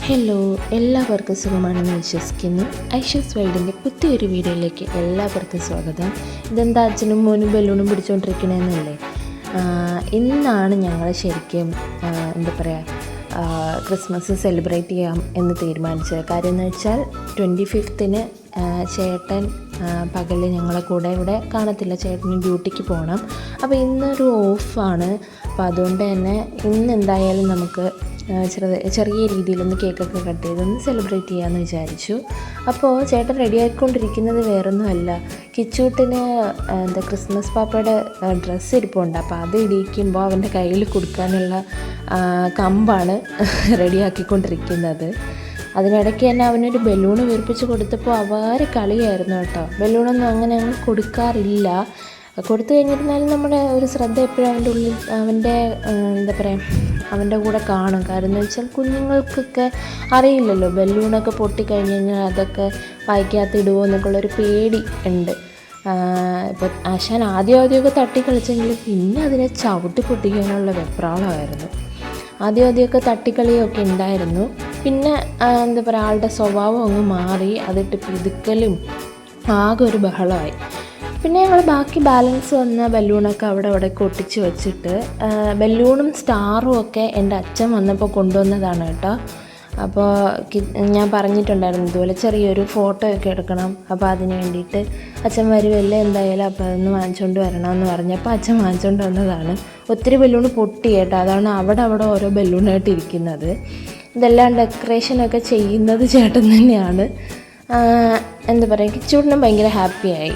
Hello, എല്ലാവർക്കും സുഖമാണെന്ന് വിശ്വസിക്കുന്നു. ഐഷസ് വേൾഡിൻ്റെ പുതിയൊരു വീഡിയോയിലേക്ക് എല്ലാവർക്കും സ്വാഗതം. ഇതെന്താ അച്ഛനും മോനും ബലൂണും പിടിച്ചുകൊണ്ടിരിക്കണമെന്നല്ലേ? ഇന്നാണ് ഞങ്ങൾ ശരിക്കും എന്താ പറയുക ക്രിസ്മസ് സെലിബ്രേറ്റ് ചെയ്യാം എന്ന് തീരുമാനിച്ചത്. കാര്യം എന്ന് വെച്ചാൽ 25th ചേട്ടൻ പകൽ ഞങ്ങളെ കൂടെ ഇവിടെ കാണത്തില്ല, ചേട്ടന് ഡ്യൂട്ടിക്ക് പോകണം. അപ്പോൾ ഇന്നൊരു ഓഫാണ്. അപ്പോൾ അതുകൊണ്ട് തന്നെ ഇന്ന് എന്തായാലും നമുക്ക് ചെറിയ രീതിയിലൊന്ന് കേക്കൊക്കെ കട്ട് ചെയ്തൊന്ന് സെലിബ്രേറ്റ് ചെയ്യാമെന്ന് വിചാരിച്ചു. അപ്പോൾ ചേട്ടൻ റെഡി ആയിക്കൊണ്ടിരിക്കുന്നത് വേറൊന്നുമല്ല, കിച്ചൂട്ടിന് ക്രിസ്മസ് പാപ്പയുടെ ഡ്രസ്സ് ഇരിപ്പുണ്ട്. അപ്പോൾ അത് ഇടിയിക്കുമ്പോൾ അവൻ്റെ കയ്യിൽ കൊടുക്കാനുള്ള കമ്പാണ് റെഡിയാക്കിക്കൊണ്ടിരിക്കുന്നത്. അതിനിടയ്ക്ക് തന്നെ അവനൊരു ബലൂണ് വീർപ്പിച്ച് കൊടുത്തപ്പോൾ അപാര കളിയായിരുന്നു കേട്ടോ. ബലൂണൊന്നും അങ്ങനെ ഞങ്ങൾ കൊടുക്കാറില്ല. കൊടുത്തു കഴിഞ്ഞിരുന്നാലും നമ്മുടെ ഒരു ശ്രദ്ധ എപ്പോഴും അവൻ്റെ ഉള്ളിൽ അവൻ്റെ എന്താ പറയുക അവൻ്റെ കൂടെ കാണും. കാരണം എന്ന് വെച്ചാൽ കുഞ്ഞുങ്ങൾക്കൊക്കെ അറിയില്ലല്ലോ, ബലൂണൊക്കെ പൊട്ടിക്കഴിഞ്ഞ് കഴിഞ്ഞാൽ അതൊക്കെ വായിക്കാത്തിടുമോ എന്നൊക്കെയുള്ളൊരു പേടി ഉണ്ട്. ഇപ്പോൾ ആശാൻ ആദ്യമൊക്കെ തട്ടി കളിച്ചെങ്കിലും പിന്നെ അതിനെ ചവിട്ടി പൊട്ടിക്കാനുള്ള വെപ്രാളമായിരുന്നു. ആദ്യമൊക്കെ തട്ടിക്കളിയൊക്കെ ഉണ്ടായിരുന്നു. പിന്നെ എന്താ പറയുക ആളുടെ സ്വഭാവം അങ്ങ് മാറി, അതിട്ട് പിതുക്കലും ആകെ ഒരു ബഹളമായി. പിന്നെ ഞങ്ങൾ ബാക്കി ബാലൻസ് വന്ന ബലൂണൊക്കെ അവിടെ ഒട്ടിച്ച് വെച്ചിട്ട്, ബലൂണും സ്റ്റാറും ഒക്കെ എൻ്റെ അച്ഛൻ വന്നപ്പോൾ കൊണ്ടുവന്നതാണ് കേട്ടോ. അപ്പോൾ ഞാൻ പറഞ്ഞിട്ടുണ്ടായിരുന്നു ഇതുപോലെ ചെറിയൊരു ഫോട്ടോ ഒക്കെ എടുക്കണം. അപ്പോൾ അതിന് വേണ്ടിയിട്ട് അച്ഛൻ വരുമല്ലേ എന്തായാലും, അപ്പോൾ അതൊന്ന് വാങ്ങിച്ചുകൊണ്ട് വരണമെന്ന് പറഞ്ഞപ്പോൾ അച്ഛൻ വാങ്ങിച്ചുകൊണ്ട് വന്നതാണ്. ഒത്തിരി ബലൂണ് പൊട്ടി കേട്ടോ. അതാണ് അവിടെ ഓരോ ബലൂണായിട്ട് ഇരിക്കുന്നത്. ഇതെല്ലാം ഡെക്കറേഷനൊക്കെ ചെയ്യുന്നത് ചേട്ടൻ തന്നെയാണ്. എന്താ പറയുക, കിച്ചൂട്ടിനും ഭയങ്കര ഹാപ്പിയായി.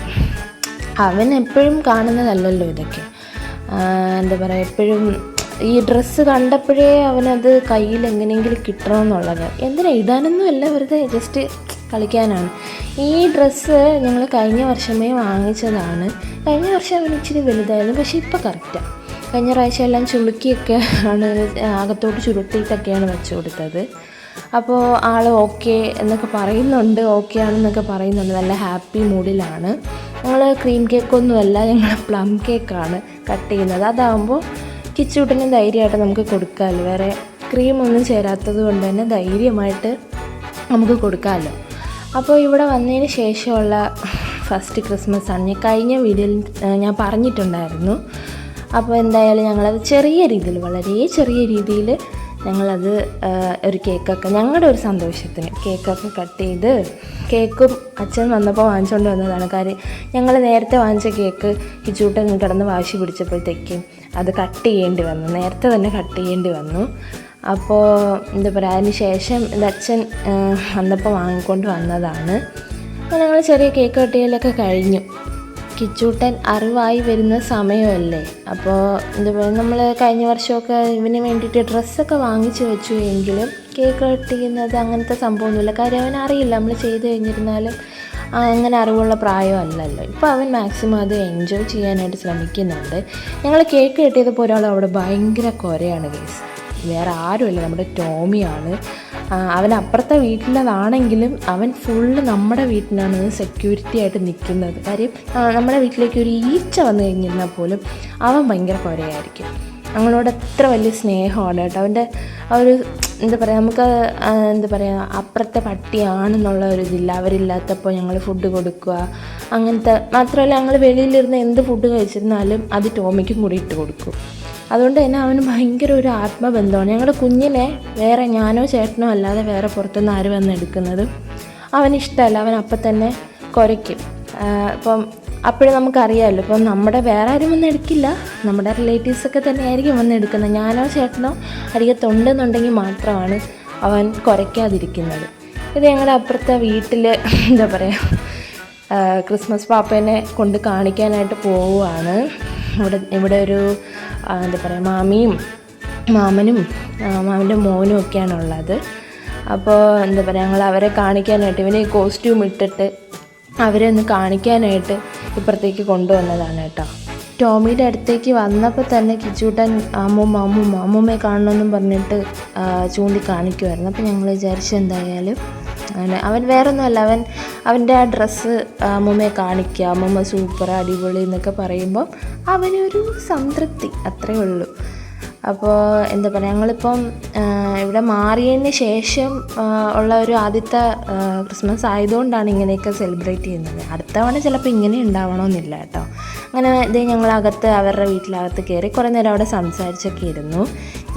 അവൻ എപ്പോഴും കാണുന്നതല്ലല്ലോ ഇതൊക്കെ. എന്താ പറയുക, എപ്പോഴും ഈ ഡ്രസ്സ് കണ്ടപ്പോഴേ അവനത് കയ്യിൽ എങ്ങനെയെങ്കിലും കിട്ടണമെന്നുള്ളത്. എന്തിനാ ഇടാനൊന്നുമല്ല, വെറുതെ ജസ്റ്റ് കളിക്കാനാണ്. ഈ ഡ്രസ്സ് ഞങ്ങൾ കഴിഞ്ഞ വർഷമേ വാങ്ങിച്ചതാണ്. കഴിഞ്ഞ വർഷം അവൻ ഇച്ചിരി വലുതായിരുന്നു, പക്ഷേ ഇപ്പോൾ കറക്റ്റാണ്. കഴിഞ്ഞ പ്രാവശ്യം എല്ലാം ചുളുക്കിയൊക്കെ ആണ്, അകത്തോട്ട് ചുരുട്ടിയിട്ടൊക്കെയാണ് വെച്ച് കൊടുത്തത്. അപ്പോൾ ആൾ ഓക്കെ എന്നൊക്കെ പറയുന്നുണ്ട്, ഓക്കെ ആണെന്നൊക്കെ പറയുന്നുണ്ട്. നല്ല ഹാപ്പി മൂഡിലാണ്. ഞങ്ങൾ ക്രീം കേക്കൊന്നുമല്ല, ഞങ്ങൾ പ്ലം കേക്കാണ് കട്ട് ചെയ്യുന്നത്. അതാകുമ്പോൾ കിച്ചൂട്ടിന് ധൈര്യമായിട്ട് നമുക്ക് കൊടുക്കാമല്ലോ. വേറെ ക്രീമൊന്നും ചേരാത്തത് കൊണ്ട് തന്നെ ധൈര്യമായിട്ട് നമുക്ക് കൊടുക്കാമല്ലോ. അപ്പോൾ ഇവിടെ വന്നതിന് ശേഷമുള്ള ഫസ്റ്റ് ക്രിസ്മസ് ആണ്. ഞാൻ കഴിഞ്ഞ വീഡിയോയിൽ ഞാൻ പറഞ്ഞിട്ടുണ്ടായിരുന്നു. അപ്പോൾ എന്തായാലും ഞങ്ങളത് ചെറിയ രീതിയിൽ, വളരെ ചെറിയ രീതിയിൽ ഞങ്ങളത് ഒരു കേക്കൊക്കെ ഞങ്ങളുടെ ഒരു സന്തോഷത്തിന് കേക്കൊക്കെ കട്ട് ചെയ്ത്, കേക്കും അച്ഛൻ വന്നപ്പോൾ വാങ്ങിച്ചുകൊണ്ട് വന്നതാണ്. കാര്യം ഞങ്ങൾ നേരത്തെ വാങ്ങിച്ച കേക്ക് കിച്ചൂട്ടൻ കിടന്ന് വാശി പിടിച്ചപ്പോഴത്തേക്കും അത് കട്ട് ചെയ്യേണ്ടി വന്നു, നേരത്തെ തന്നെ കട്ട് ചെയ്യേണ്ടി വന്നു. അപ്പോൾ എന്താ പറയുക, അതിന് ശേഷം എൻ്റെ അച്ഛൻ വന്നപ്പോൾ വാങ്ങിക്കൊണ്ട് വന്നതാണ്. അപ്പോൾ ഞങ്ങൾ ചെറിയ കേക്ക് കട്ട് ചെയ്യലൊക്കെ കഴിഞ്ഞു. കിച്ചൂട്ടൻ അറിവായി വരുന്ന സമയമല്ലേ. അപ്പോൾ എന്താ പറയുക, നമ്മൾ കഴിഞ്ഞ വർഷമൊക്കെ ഇവന് വേണ്ടിയിട്ട് ഡ്രസ്സൊക്കെ വാങ്ങിച്ചു വെച്ചു എങ്കിലും കേക്ക് കട്ട് ചെയ്യുന്നത് അങ്ങനത്തെ സംഭവമൊന്നുമില്ല. കാര്യം അവൻ അറിയില്ല, നമ്മൾ ചെയ്ത് കഴിഞ്ഞിരുന്നാലും അങ്ങനെ അറിവുള്ള പ്രായമല്ലല്ലോ. ഇപ്പോൾ അവൻ മാക്സിമം അത് എൻജോയ് ചെയ്യാനായിട്ട് ശ്രമിക്കുന്നുണ്ട്. ഞങ്ങൾ കേക്ക് കെട്ടിയപ്പോൾ ഒരാൾ അവിടെ ഭയങ്കര കുരയാണ് കേസ്. വേറെ ആരുമല്ല, നമ്മുടെ ടോമിയാണ്. അവൻ അപ്പുറത്തെ വീട്ടിലതാണെങ്കിലും അവൻ ഫുള്ള് നമ്മുടെ വീട്ടിലാണ് സെക്യൂരിറ്റി ആയിട്ട് നിൽക്കുന്നത്. കാര്യം നമ്മുടെ വീട്ടിലേക്ക് ഒരു ഈച്ച വന്നു കഴിഞ്ഞിരുന്നാൽ പോലും അവൻ ഭയങ്കര കുരയായിരിക്കും. ഞങ്ങളോട് എത്ര വലിയ സ്നേഹമാണ് കേട്ടോ. അവൻ്റെ ആ ഒരു എന്താ പറയുക, നമുക്ക് എന്താ പറയുക, അപ്പുറത്തെ പട്ടിയാണെന്നുള്ള ഒരു ഇതില്ല. അവരില്ലാത്തപ്പോൾ ഞങ്ങൾ ഫുഡ് കൊടുക്കുക അങ്ങനത്തെ. മാത്രമല്ല ഞങ്ങൾ വെളിയിലിരുന്ന് എന്ത് ഫുഡ് കഴിച്ചിരുന്നാലും അത് ടോമിക്കും കൂടി ഇട്ട് കൊടുക്കും. അതുകൊണ്ട് തന്നെ അവന് ഭയങ്കര ഒരു ആത്മബന്ധമാണ്. ഞങ്ങളുടെ കുഞ്ഞിനെ വേറെ ഞാനോ ചേട്ടനോ അല്ലാതെ വേറെ പുറത്തുനിന്ന് ആര് വന്ന് എടുക്കുന്നത് അവനിഷ്ടമല്ല. അവൻ അപ്പം തന്നെ കുരയ്ക്കും. ഇപ്പം അപ്പോഴും നമുക്കറിയാമല്ലോ, ഇപ്പം നമ്മുടെ വേറെ ആരും വന്ന് എടുക്കില്ല, നമ്മുടെ റിലേറ്റീവ്സൊക്കെ തന്നെ ആയിരിക്കും വന്ന് എടുക്കുന്നത്. ഞാനോ ചേട്ടനോ അരികത്തുണ്ടെന്നുണ്ടെങ്കിൽ മാത്രമാണ് അവൻ കുരയ്ക്കാതിരിക്കുന്നത്. ഇത് ഞങ്ങളുടെ അപ്പുറത്തെ വീട്ടിൽ എന്താ പറയുക, ക്രിസ്മസ് പാപ്പേനെ കൊണ്ട് കാണിക്കാനായിട്ട് പോവുകയാണ്. ഇവിടെ ഒരു എന്താ പറയുക, മാമിയും മാമനും മാമൻ്റെ മോനും ഒക്കെയാണ് ഉള്ളത്. അപ്പോൾ എന്താ പറയുക, ഞങ്ങൾ അവരെ കാണിക്കാനായിട്ട്, ഇവന് കോസ്റ്റ്യൂം ഇട്ടിട്ട് അവരെ ഒന്ന് കാണിക്കാനായിട്ട് ഇപ്പുറത്തേക്ക് കൊണ്ടുവന്നതാണ് കേട്ടോ. ടോമിയുടെ അടുത്തേക്ക് വന്നപ്പോൾ തന്നെ കിച്ചൂട്ടൻ അമ്മൂമ്മയെ കാണണമെന്നും പറഞ്ഞിട്ട് ചൂണ്ടി കാണിക്കുമായിരുന്നു. അപ്പോൾ ഞങ്ങൾ വിചാരിച്ചു എന്തായാലും അവൻ വേറൊന്നുമല്ല, അവൻ്റെ ആ ഡ്രസ്സ് അമ്മൂമ്മയെ കാണിക്കുക, അമ്മൂമ്മ സൂപ്പർ അടിപൊളി എന്നൊക്കെ പറയുമ്പോൾ അവനൊരു സംതൃപ്തി, അത്രയേ ഉള്ളൂ. അപ്പോൾ എന്താ പറയുക, ഞങ്ങളിപ്പം ഇവിടെ മാറിയതിന് ശേഷം ഉള്ള ഒരു ആദ്യത്തെ ക്രിസ്മസ് ആയതുകൊണ്ടാണ് ഇങ്ങനെയൊക്കെ സെലിബ്രേറ്റ് ചെയ്യുന്നത്. അടുത്ത തവണ ചിലപ്പോൾ ഇങ്ങനെ ഉണ്ടാവണമെന്നില്ല കേട്ടോ. അങ്ങനെ ഇതേ ഞങ്ങളകത്ത് അവരുടെ വീട്ടിലകത്ത് കയറി കുറേ നേരം അവിടെ സംസാരിച്ചൊക്കെ ഇരുന്നു.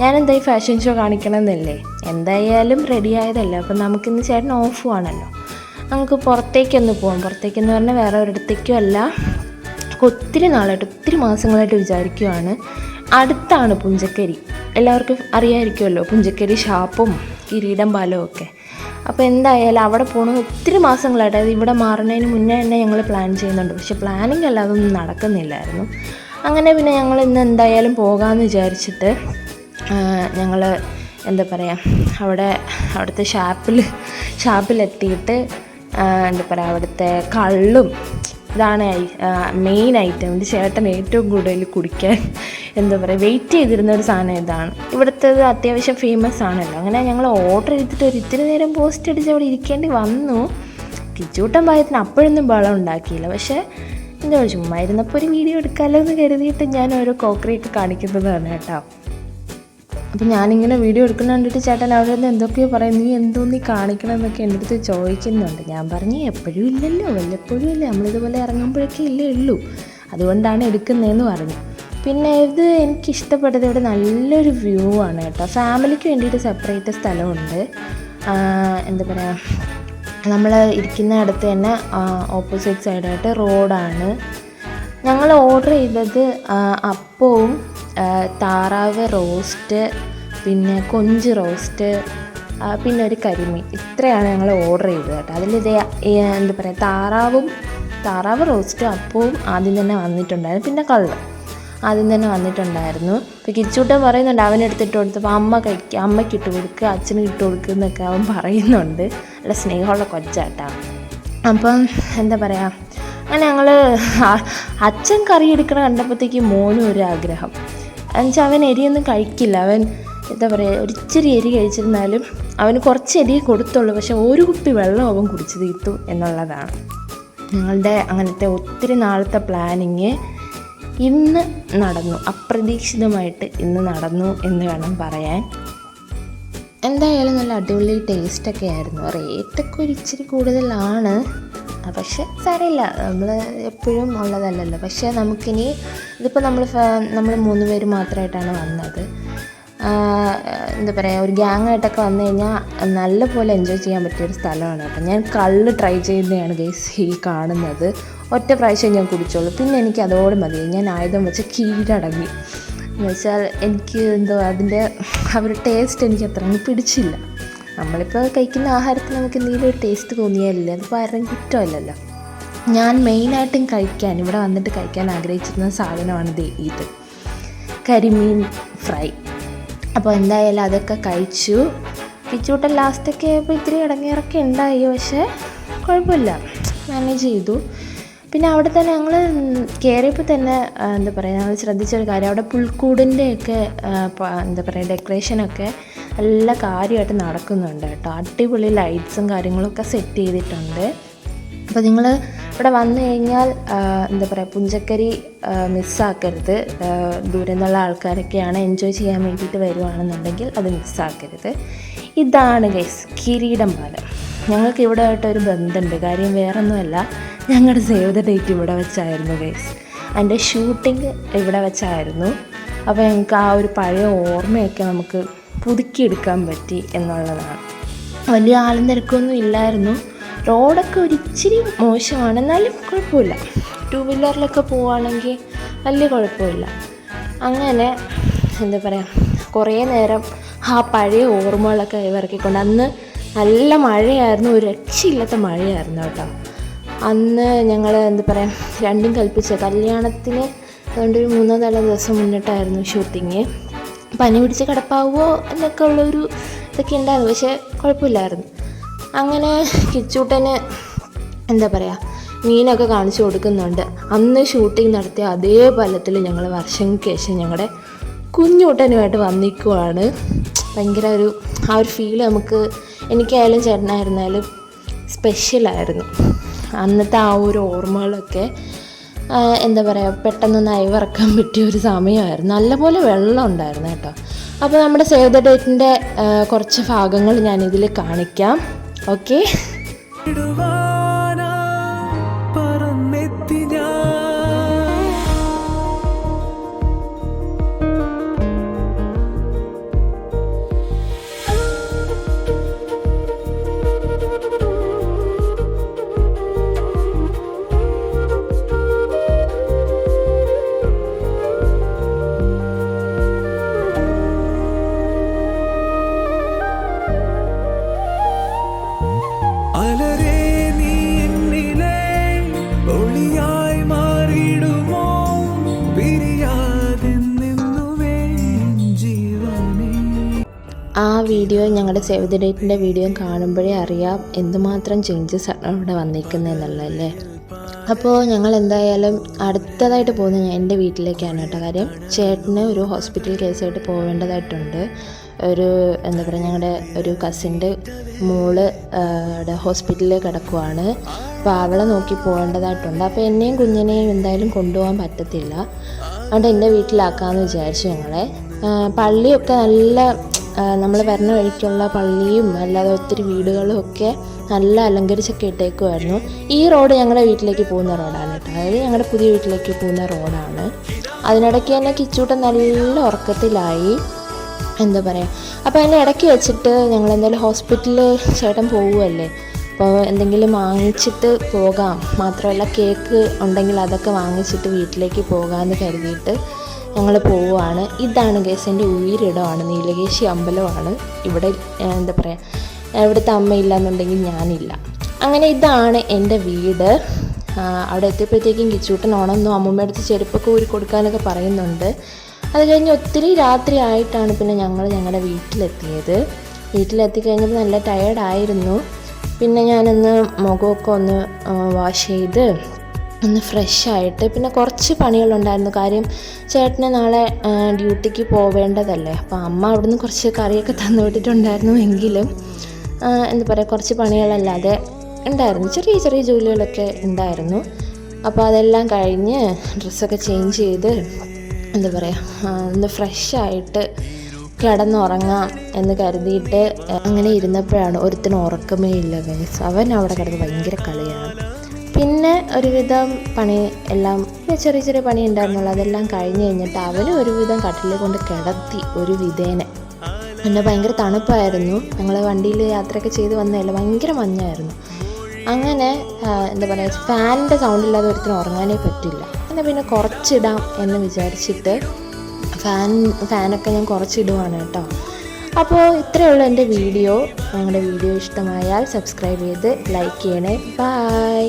ഞാനെന്താ ഈ ഫാഷൻ ഷോ കാണിക്കണമെന്നല്ലേ, എന്തായാലും റെഡി ആയതല്ലേ, അപ്പം നമുക്കിന്ന് ചേട്ടൻ ഓഫും ആണല്ലോ, നമുക്ക് പുറത്തേക്കൊന്ന് പോകാം. പുറത്തേക്കെന്ന് പറഞ്ഞാൽ വേറെ ഒരിടത്തേക്കും അല്ല, ഒത്തിരി നാളായിട്ട് ഒത്തിരി മാസങ്ങളായിട്ട് വിചാരിക്കുവാണ്. അടുത്താണ് പുഞ്ചക്കരി, എല്ലാവർക്കും അറിയാമായിരിക്കുമല്ലോ പുഞ്ചക്കരി ഷാപ്പും കിരീടം പാലവും ഒക്കെ. അപ്പോൾ എന്തായാലും അവിടെ പോകണമെന്ന് ഒത്തിരി മാസങ്ങളായിട്ട്, അത് ഇവിടെ മാറുന്നതിന് മുന്നേ തന്നെ ഞങ്ങൾ പ്ലാൻ ചെയ്യുന്നുണ്ട്. പക്ഷേ പ്ലാനിങ് അല്ല, അതൊന്നും നടക്കുന്നില്ലായിരുന്നു. അങ്ങനെ പിന്നെ ഞങ്ങൾ ഇന്ന് എന്തായാലും പോകാമെന്ന് വിചാരിച്ചിട്ട് ഞങ്ങൾ എന്താ പറയുക, അവിടുത്തെ ഷാപ്പിലെത്തിയിട്ട് എന്താ പറയുക, അവിടുത്തെ കള്ളും ഇതാണ് മെയിൻ ഐറ്റം. എൻ്റെ ചേട്ടൻ ഏറ്റവും കൂടുതൽ കുടിക്കാൻ എന്താ പറയുക വെയിറ്റ് ചെയ്തിരുന്ന ഒരു സാധനം ഇതാണ്. ഇവിടുത്തേത് അത്യാവശ്യം ഫേമസ് ആണല്ലോ. അങ്ങനെ ഞങ്ങൾ ഓർഡർ ചെയ്തിട്ട് ഇത്തിരി നേരം പോസ്റ്റ് അടിച്ച് അവിടെ ഇരിക്കേണ്ടി വന്നു. കിച്ചൂട്ടൻ പായത്തിന് അപ്പോഴൊന്നും ബളം ഉണ്ടാക്കിയില്ല. പക്ഷേ എന്താ ചുമ്മാ ഇരുന്നപ്പോൾ ഒരു വീഡിയോ എടുക്കാമല്ലോ എന്ന് കരുതിയിട്ട് ഞാൻ ഓരോ കോക്കറിയൊക്കെ കാണിക്കുന്നതാണ് കേട്ടോ. അപ്പം ഞാനിങ്ങനെ വീഡിയോ എടുക്കുന്ന കണ്ടിട്ട് ചേട്ടൻ അവിടെ നിന്ന് എന്തൊക്കെയോ പറയും, നീ കാണിക്കണം എന്നൊക്കെ എൻ്റെ അടുത്ത് ചോദിക്കുന്നുണ്ട്. ഞാൻ പറഞ്ഞു എപ്പോഴും ഇല്ലല്ലോ, വല്ലപ്പോഴും ഇല്ലേ, നമ്മളിതുപോലെ ഇറങ്ങുമ്പോഴൊക്കെ ഇല്ലേ ഉള്ളൂ, അതുകൊണ്ടാണ് എടുക്കുന്നതെന്ന് പറഞ്ഞു. പിന്നെ ഇത് എനിക്കിഷ്ടപ്പെട്ടത്, ഇവിടെ നല്ലൊരു വ്യൂ ആണ് കേട്ടോ. ഫാമിലിക്ക് വേണ്ടിയിട്ട് സെപ്പറേറ്റ് സ്ഥലമുണ്ട്. എന്താ പറയുക, നമ്മൾ ഇരിക്കുന്ന അടുത്ത് തന്നെ ഓപ്പോസിറ്റ് സൈഡായിട്ട് റോഡാണ്. ഞങ്ങൾ ഓർഡർ ചെയ്തത് അപ്പവും താറാവ് റോസ്റ്റ്, പിന്നെ കൊഞ്ച് റോസ്റ്റ്, പിന്നെ ഒരു കരിമീൻ, ഇത്രയാണ് ഞങ്ങൾ ഓർഡർ ചെയ്തത് കേട്ടോ. അതിലിത് എന്താ പറയുക, താറാവ് റോസ്റ്റും അപ്പവും ആദ്യം തന്നെ വന്നിട്ടുണ്ടായിരുന്നു, പിന്നെ കള്ള് ആദ്യം തന്നെ വന്നിട്ടുണ്ടായിരുന്നു. ഇപ്പോൾ കിച്ചൂട്ടൻ പറയുന്നുണ്ട് അവനെടുത്തിട്ട് കൊടുത്തപ്പോൾ അമ്മയ്ക്ക് ഇട്ട് കൊടുക്കുക, അച്ഛന് ഇട്ട് കൊടുക്കുക എന്നൊക്കെ അവൻ പറയുന്നുണ്ട്. നല്ല സ്നേഹമുള്ള കൊച്ചാട്ടാ. അപ്പം എന്താ പറയുക, അങ്ങനെ ഞങ്ങൾ അച്ഛൻ കറി എടുക്കണം കണ്ടപ്പോഴത്തേക്ക് മോനും ഒരു ആഗ്രഹം. എന്നുവെച്ചാൽ അവൻ എരിയൊന്നും കഴിക്കില്ല. അവൻ എന്താ പറയുക, ഒരിച്ചിരി എരി കഴിച്ചിരുന്നാലും അവന് കുറച്ച് എരി കൊടുത്തുള്ളൂ, പക്ഷെ ഒരു കുപ്പി വെള്ളം അവൻ കുടിച്ച് തീർത്തു എന്നുള്ളതാണ്. ഞങ്ങളുടെ അങ്ങനത്തെ ഒത്തിരി നാളത്തെ പ്ലാനിങ് ഇന്ന് നടന്നു, അപ്രതീക്ഷിതമായിട്ട് ഇന്ന് നടന്നു എന്ന് വേണം പറയാൻ. എന്തായാലും നല്ല അടിപൊളി ടേസ്റ്റൊക്കെ ആയിരുന്നു. റേറ്റൊക്കെ ഒരു ഇച്ചിരി കൂടുതലാണ്, പക്ഷെ സാരമില്ല, നമ്മൾ എപ്പോഴും ഉള്ളതല്ലല്ലോ. പക്ഷേ നമുക്കിനി ഇതിപ്പോൾ നമ്മൾ 3 പേര് മാത്രമായിട്ടാണ് വന്നത്. എന്താ പറയുക, ഒരു ഗ്യാങ്ങായിട്ടൊക്കെ വന്നു കഴിഞ്ഞാൽ നല്ല പോലെ എൻജോയ് ചെയ്യാൻ പറ്റിയൊരു സ്ഥലമാണ് കേട്ടോ. ഞാൻ കള്ള് ട്രൈ ചെയ്യുന്നതാണ് ഗൈസ് ഈ കാണുന്നത്. ഒറ്റ പ്രാവശ്യം ഞാൻ കുടിച്ചോളൂ, പിന്നെ എനിക്ക് അതോട് മതി. ഞാൻ ആയുധം വെച്ച് കീഴടങ്ങി. എന്ന് വെച്ചാൽ എനിക്ക് അതിൻ്റെ ഒരു ടേസ്റ്റ് എനിക്ക് അത്രയും പിടിച്ചില്ല. നമ്മളിപ്പോൾ കഴിക്കുന്ന ആഹാരത്തിന് നമുക്ക് എന്തെങ്കിലും ഒരു ടേസ്റ്റ് തോന്നിയാലില്ല, അതിപ്പോൾ ആരുടെയും കുറ്റമല്ലല്ലോ. ഞാൻ മെയിനായിട്ടും ഇവിടെ വന്നിട്ട് കഴിക്കാൻ ആഗ്രഹിച്ചിരുന്ന സാധനമാണ് ഇത് കരിമീൻ ഫ്രൈ. അപ്പോൾ എന്തായാലും അതൊക്കെ കഴിച്ചു. കിച്ചൂട്ടൻ ലാസ്റ്റൊക്കെ ആയപ്പോൾ ഇത്തിരി ഇടങ്ങേറൊക്കെ ഉണ്ടായി, പക്ഷേ കുഴപ്പമില്ല, മാനേജ് ചെയ്തു. പിന്നെ അവിടെ തന്നെ ഞങ്ങൾ കയറിയപ്പോൾ തന്നെ എന്താ പറയുക, ഞങ്ങൾ ശ്രദ്ധിച്ചൊരു കാര്യം, അവിടെ പുൽക്കൂടിൻ്റെയൊക്കെ എന്താ പറയുക ഡെക്കറേഷനൊക്കെ നല്ല കാര്യമായിട്ട് നടക്കുന്നുണ്ട് കേട്ടോ. അടിപൊളി ലൈറ്റ്സും കാര്യങ്ങളൊക്കെ സെറ്റ് ചെയ്തിട്ടുണ്ട്. അപ്പോൾ നിങ്ങൾ ഇവിടെ വന്നു കഴിഞ്ഞാൽ എന്താ പറയുക, പുഞ്ചക്കരി മിസ്സാക്കരുത്. ദൂരെ നിന്നുള്ള ആൾക്കാരൊക്കെയാണ് എൻജോയ് ചെയ്യാൻ വേണ്ടിയിട്ട് വരുവാണെന്നുണ്ടെങ്കിൽ അത് മിസ്സാക്കരുത്. ഇതാണ് ഗൈസ് കിരീടം പാലം. ഞങ്ങൾക്ക് ഇവിടെ ആയിട്ടൊരു ബന്ധമുണ്ട്. കാര്യം വേറൊന്നുമല്ല, ഞങ്ങളുടെ സേവ് ദ ഡേറ്റ് ഇവിടെ വെച്ചായിരുന്നു ഗൈസ്. അതിൻ്റെ ഷൂട്ടിങ് ഇവിടെ വെച്ചായിരുന്നു. അപ്പോൾ ഞങ്ങൾക്ക് ആ ഒരു പഴയ ഓർമ്മയൊക്കെ നമുക്ക് പുതുക്കിയെടുക്കാൻ പറ്റി എന്നുള്ളതാണ്. വലിയ ആളും തിരക്കൊന്നും ഇല്ലായിരുന്നു. റോഡൊക്കെ ഒരിച്ചിരി മോശമാണ്, എന്നാലും കുഴപ്പമില്ല. 2 വീലറിലൊക്കെ പോവുകയാണെങ്കിൽ വലിയ കുഴപ്പമില്ല. അങ്ങനെ എന്താ പറയുക, കുറേ നേരം ആ പഴയ ഓർമ്മകളൊക്കെ ഇറക്കിക്കൊണ്ട്, അന്ന് നല്ല മഴയായിരുന്നു, ഒരു രക്ഷയില്ലാത്ത മഴയായിരുന്നു കേട്ടോ. അന്ന് ഞങ്ങൾ എന്താ പറയുക, രണ്ടും കൽപ്പിച്ച കല്യാണത്തിന് അതുകൊണ്ട് ഒരു 3-4 ദിവസം മുന്നിട്ടായിരുന്നു ഷൂട്ടിങ്. പനി പിടിച്ച് കിടപ്പാവുമോ എന്നൊക്കെ ഉള്ളൊരു ഇതൊക്കെ ഉണ്ടായിരുന്നു, പക്ഷേ കുഴപ്പമില്ലായിരുന്നു. അങ്ങനെ കിച്ചൂട്ടന് എന്താ പറയുക മീനൊക്കെ കാണിച്ചു കൊടുക്കുന്നുണ്ട്. അന്ന് ഷൂട്ടിംഗ് നടത്തിയ അതേ പാലത്തിൽ ഞങ്ങൾ വർഷങ്ങൾക്ക് ശേഷം ഞങ്ങളുടെ കുഞ്ഞൂട്ടനുമായിട്ട് വന്നിക്കുവാണ്. ഭയങ്കര ആ ഒരു ഫീൽ നമുക്ക്, എനിക്കായാലും ചേട്ടനായിരുന്നാലും സ്പെഷ്യലായിരുന്നു. അന്നത്തെ ആ ഒരു ഓർമ്മകളൊക്കെ എന്താ പറയുക, പെട്ടെന്നൊന്ന് അയവിറക്കാൻ പറ്റിയ ഒരു സമയമായിരുന്നു. നല്ലപോലെ വെള്ളം ഉണ്ടായിരുന്നു കേട്ടോ. അപ്പോൾ നമ്മുടെ സേവ് ദ ഡേറ്റിൻ്റെ കുറച്ച് ഭാഗങ്ങൾ ഞാനിതിൽ കാണിക്കാം. ഓക്കെ, ആ വീഡിയോ, ഞങ്ങളുടെ സേവ് ദ ഡേറ്റിൻ്റെ വീഡിയോ കാണുമ്പോഴേ അറിയാം എന്തുമാത്രം ചേഞ്ചസ് അവിടെ വന്നിരിക്കുന്നതെന്നുള്ളതല്ലേ. അപ്പോൾ ഞങ്ങൾ എന്തായാലും അടുത്തതായിട്ട് പോകുന്നത് എൻ്റെ വീട്ടിലേക്കാണ് കേട്ടോ. കാര്യം ചേട്ടന് ഒരു ഹോസ്പിറ്റൽ കേസായിട്ട് പോവേണ്ടതായിട്ടുണ്ട്. ഒരു എന്താ പറയുക, ഞങ്ങളുടെ ഒരു കസിൻ്റെ മോള് ഹോസ്പിറ്റലിൽ കിടക്കുവാണ്. അപ്പോൾ അവളെ നോക്കി പോകേണ്ടതായിട്ടുണ്ട്. അപ്പോൾ എന്നെയും കുഞ്ഞിനെയും എന്തായാലും കൊണ്ടുപോകാൻ പറ്റത്തില്ല. അതുകൊണ്ട് എൻ്റെ വീട്ടിലാക്കാമെന്ന് വിചാരിച്ചു ഞങ്ങളെ. പള്ളിയൊക്കെ നല്ല, നമ്മൾ വരുന്ന വഴിക്കുള്ള പള്ളിയും അല്ലാതെ ഒത്തിരി വീടുകളും ഒക്കെ നല്ല അലങ്കരിച്ചൊക്കെ ഇട്ടേക്കുമായിരുന്നു. ഈ റോഡ് ഞങ്ങളുടെ വീട്ടിലേക്ക് പോകുന്ന റോഡാണ് കേട്ടോ. അതായത് ഞങ്ങളുടെ പുതിയ വീട്ടിലേക്ക് പോകുന്ന റോഡാണ്. അതിനിടയ്ക്ക് തന്നെ കിച്ചൂട്ടൻ നല്ല ഉറക്കത്തിലായി, എന്താ പറയുക. അപ്പോൾ അതിൻ്റെ ഇടയ്ക്ക് വെച്ചിട്ട് ഞങ്ങൾ എന്തായാലും ഹോസ്പിറ്റലിൽ ചേട്ടൻ പോവുമല്ലേ, അപ്പോൾ എന്തെങ്കിലും വാങ്ങിച്ചിട്ട് പോകാം, മാത്രമല്ല കേക്ക് ഉണ്ടെങ്കിൽ അതൊക്കെ വാങ്ങിച്ചിട്ട് വീട്ടിലേക്ക് പോകാമെന്ന് കരുതിയിട്ട് ഞങ്ങൾ പോവുകയാണ്. ഇതാണ് ഗൈസ് എൻ്റെ ഉയരിടമാണ്, നീലകേശി അമ്പലമാണ്. ഇവിടെ എന്താ പറയുക, ഇവിടുത്തെ അമ്മയില്ല എന്നുണ്ടെങ്കിൽ ഞാനില്ല. അങ്ങനെ ഇതാണ് എൻ്റെ വീട്. അവിടെ എത്തിയപ്പോഴത്തേക്കും കിച്ചൂട്ടൻ ഉണർന്നു. അമ്മൂമ്മ അടുത്ത് ചെരുപ്പൊക്കെ ഊരി കൊടുക്കാനൊക്കെ പറയുന്നുണ്ട്. അത് കഴിഞ്ഞ് ഒത്തിരി രാത്രി ആയിട്ടാണ് പിന്നെ ഞങ്ങൾ ഞങ്ങളുടെ വീട്ടിലെത്തിയത്. വീട്ടിലെത്തി കഴിഞ്ഞപ്പോൾ നല്ല ടയേർഡായിരുന്നു. പിന്നെ ഞാനൊന്ന് മുഖമൊക്കെ ഒന്ന് വാഷ് ചെയ്ത് ഒന്ന് ഫ്രഷായിട്ട്, പിന്നെ കുറച്ച് പണികളുണ്ടായിരുന്നു. കാര്യം ചേട്ടന് നാളെ ഡ്യൂട്ടിക്ക് പോവേണ്ടതല്ലേ. അപ്പോൾ അമ്മ അവിടുന്ന് കുറച്ച് കറിയൊക്കെ തന്നു വിട്ടിട്ടുണ്ടായിരുന്നു. എങ്കിലും എന്താ പറയുക, കുറച്ച് പണികളല്ലാതെ ഉണ്ടായിരുന്നു, ചെറിയ ചെറിയ ജോലികളൊക്കെ ഉണ്ടായിരുന്നു. അപ്പോൾ അതെല്ലാം കഴിഞ്ഞ് ഡ്രസ്സൊക്കെ ചേഞ്ച് ചെയ്ത് എന്താ പറയുക, ഒന്ന് ഫ്രഷായിട്ട് കിടന്നുറങ്ങാം എന്ന് കരുതിയിട്ട് അങ്ങനെ ഇരുന്നപ്പോഴാണ് ഒരുത്തിന് ഉറക്കമേ ഇല്ല ഗൈസ്. അവൻ അവിടെ കിടന്ന് ഭയങ്കര കളിയാണ്. പിന്നെ ഒരുവിധം പണി എല്ലാം, ചെറിയ ചെറിയ പണി ഉണ്ടായിരുന്നുള്ളൂ, അതെല്ലാം കഴിഞ്ഞ് കഴിഞ്ഞിട്ട് അവന് ഒരുവിധം കട്ടിലിൽ കൊണ്ട് കിടത്തി ഒരു വിധേന. പിന്നെ ഭയങ്കര തണുപ്പായിരുന്നു. ഞങ്ങൾ വണ്ടിയിൽ യാത്രയൊക്കെ ചെയ്ത് വന്നതല്ല, ഭയങ്കര മഞ്ഞായിരുന്നു. അങ്ങനെ എന്താ പറയുക, ഫാനിൻ്റെ സൗണ്ടില്ലാതെ ഒരുത്തിന് ഉറങ്ങാനേ പറ്റില്ല. എന്നാൽ പിന്നെ കുറച്ചിടാം എന്ന് വിചാരിച്ചിട്ട് ഫാനൊക്കെ ഞാൻ കുറച്ചിടുവാണ് കേട്ടോ. അപ്പോൾ ഇത്രയേ ഉള്ളൂ എൻ്റെ വീഡിയോ. ഞങ്ങളുടെ വീഡിയോ ഇഷ്ടമായാൽ സബ്സ്ക്രൈബ് ചെയ്ത് ലൈക്ക് ചെയ്യണേ. ബൈ.